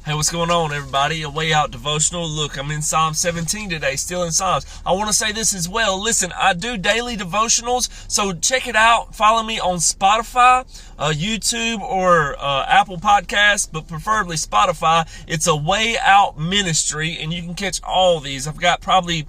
Hey, what's going on, everybody? A Way Out Devotional. Look, I'm in Psalm 17 today, still in Psalms. I want to say this as well. Listen, I do daily devotionals, so check it out. Follow me on Spotify, YouTube, or Apple Podcasts, but preferably Spotify. It's A Way Out Ministry, and you can catch all these. I've got probably,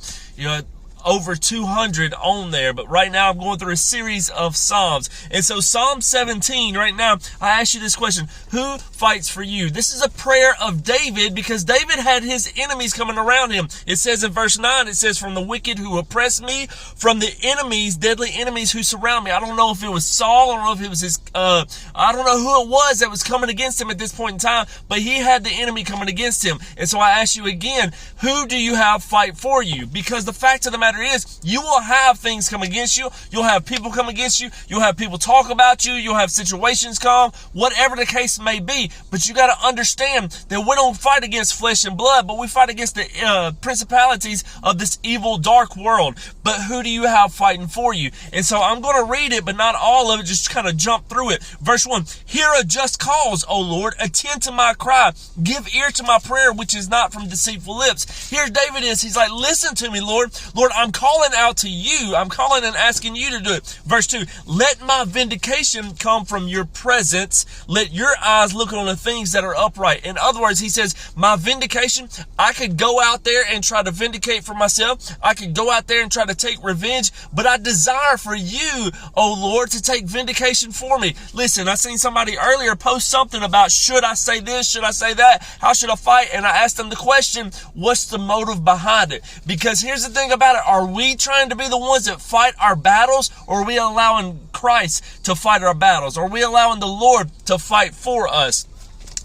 over 200 on there, but right now I'm going through a series of Psalms. And so Psalm 17, right now, I ask you this question: who fights for you? This is a prayer of David because David had his enemies coming around him. It says in verse 9, it says, "From the wicked who oppress me, from the enemies, deadly enemies who surround me." I don't know if it was Saul, I don't know if it was his, I don't know who it was that was coming against him at this point in time, but he had the enemy coming against him. And so I ask you again, who do you have fight for you? Because the fact of the matter is, you will have things come against you. You'll have people come against you. You'll have people talk about you. You'll have situations come, whatever the case may be. But you got to understand that we don't fight against flesh and blood, but we fight against the principalities of this evil, dark world. But who do you have fighting for you? And so I'm going to read it, but not all of it, just kind of jump through it. Verse 1, "Hear a just cause, O Lord. Attend to my cry. Give ear to my prayer, which is not from deceitful lips." Here David is. He's like, listen to me, Lord. Lord, I'm calling out to you. I'm calling and asking you to do it. Verse 2, "Let my vindication come from your presence. Let your eyes look on the things that are upright." In other words, he says, my vindication, I could go out there and try to vindicate for myself. I could go out there and try to take revenge, but I desire for you, oh Lord, to take vindication for me. Listen, I seen somebody earlier post something about, should I say this? Should I say that? How should I fight? And I asked them the question, what's the motive behind it? Because here's the thing about it. Are we trying to be the ones that fight our battles, or are we allowing Christ to fight our battles? Are we allowing the Lord to fight for us?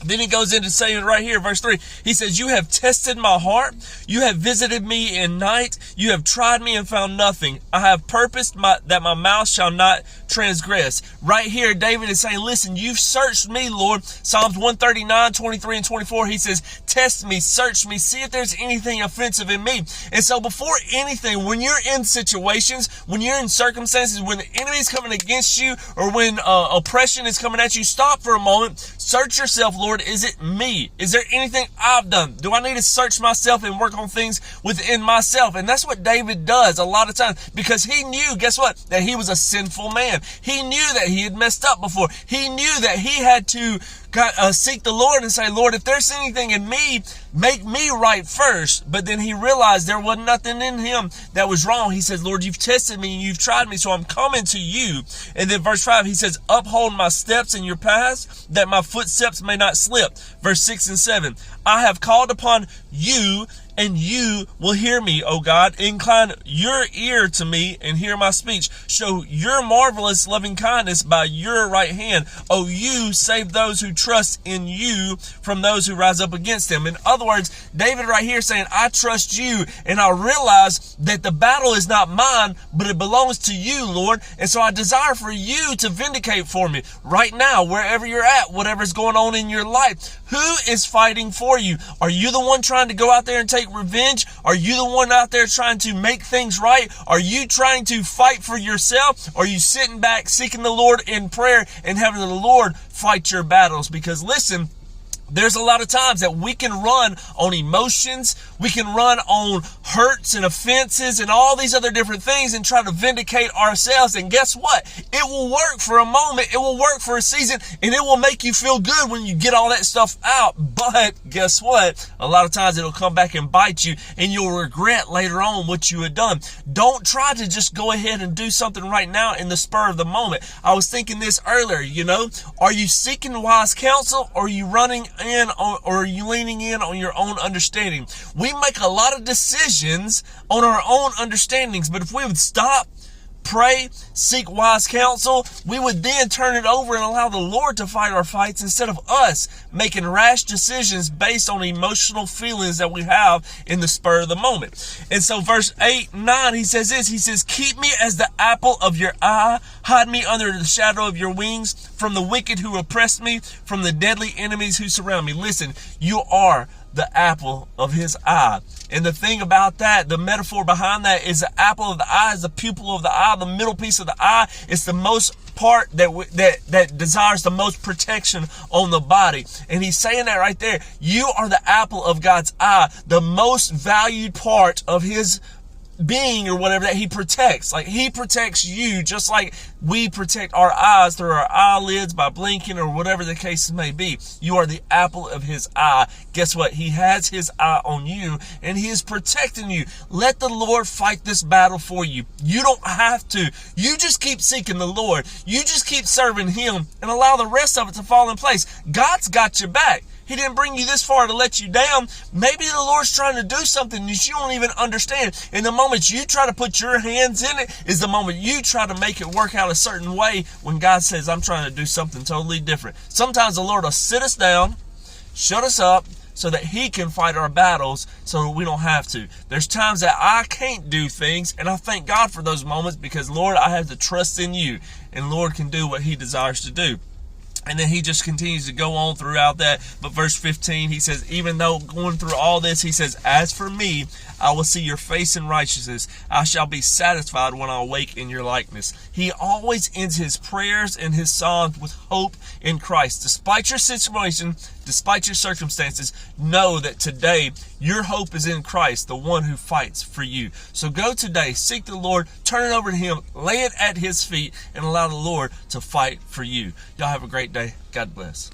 Then he goes into saying right here, verse 3, he says, "You have tested my heart. You have visited me in night. You have tried me and found nothing. I have purposed that my mouth shall not transgress." Right here, David is saying, listen, you've searched me, Lord. Psalms 139, 23, and 24, he says, test me, search me, see if there's anything offensive in me. And so before anything, when you're in situations, when you're in circumstances, when the enemy is coming against you, or when oppression is coming at you, stop for a moment, search yourself, Lord. Is it me? Is there anything I've done? Do I need to search myself and work on things within myself? And that's what David does a lot of times, because he knew, guess what? That he was a sinful man. He knew that he had messed up before. He knew that he had to seek the Lord and say, Lord, if there's anything in me, make me right first. But then he realized there was nothing in him that was wrong. He says, Lord, you've tested me and you've tried me, so I'm coming to you. And then verse 5, he says, uphold my steps in your paths, that my footsteps may not slip. Verse 6 and 7, I have called upon you, and you will hear me, O God. Incline your ear to me and hear my speech. Show your marvelous loving kindness by your right hand. O you, save those who trust in you from those who rise up against them. In other words, David right here saying, I trust you, and I realize that the battle is not mine, but it belongs to you, Lord. And so I desire for you to vindicate for me right now, wherever you're at, whatever's going on in your life. Who is fighting for you? Are you the one trying to go out there and take revenge? Are you the one out there trying to make things right? Are you trying to fight for yourself? Are you sitting back seeking the Lord in prayer and having the Lord fight your battles? Because listen, there's a lot of times that we can run on emotions, we can run on hurts and offenses and all these other different things and try to vindicate ourselves. And guess what? It will work for a moment, it will work for a season, and it will make you feel good when you get all that stuff out. But guess what? A lot of times it'll come back and bite you, and you'll regret later on what you had done. Don't try to just go ahead and do something right now in the spur of the moment. I was thinking this earlier, are you seeking wise counsel, or are you running in, or are you leaning in on your own understanding? We make a lot of decisions on our own understandings, but if we would stop, pray, seek wise counsel, we would then turn it over and allow the Lord to fight our fights instead of us making rash decisions based on emotional feelings that we have in the spur of the moment. And so verse 8, 9, he says this, he says, keep me as the apple of your eye, hide me under the shadow of your wings, from the wicked who oppress me, from the deadly enemies who surround me. Listen, you are the apple of his eye. And the thing about that, the metaphor behind that is the apple of the eye is the pupil of the eye, the middle piece of the eye. It's the most part that desires the most protection on the body. And he's saying that right there. You are the apple of God's eye, the most valued part of his being or whatever that he protects. Like he protects you just like we protect our eyes through our eyelids by blinking or whatever the case may be. You are the apple of his eye. Guess what? He has his eye on you and he is protecting you. Let the Lord fight this battle for you. You don't have to. You just keep seeking the Lord. You just keep serving him and allow the rest of it to fall in place. God's got your back. He didn't bring you this far to let you down. Maybe the Lord's trying to do something that you don't even understand. And the moment you try to put your hands in it is the moment you try to make it work out a certain way when God says, I'm trying to do something totally different. Sometimes the Lord will sit us down, shut us up, so that he can fight our battles so that we don't have to. There's times that I can't do things, and I thank God for those moments because, Lord, I have to trust in you, and Lord can do what he desires to do. And then he just continues to go on throughout that. But verse 15, he says, even though going through all this, he says, as for me, I will see your face in righteousness. I shall be satisfied when I awake in your likeness. He always ends his prayers and his songs with hope in Christ. Despite your situation, despite your circumstances, know that today your hope is in Christ, the one who fights for you. So go today, seek the Lord, turn it over to him, lay it at his feet, and allow the Lord to fight for you. Y'all have a great day. God bless.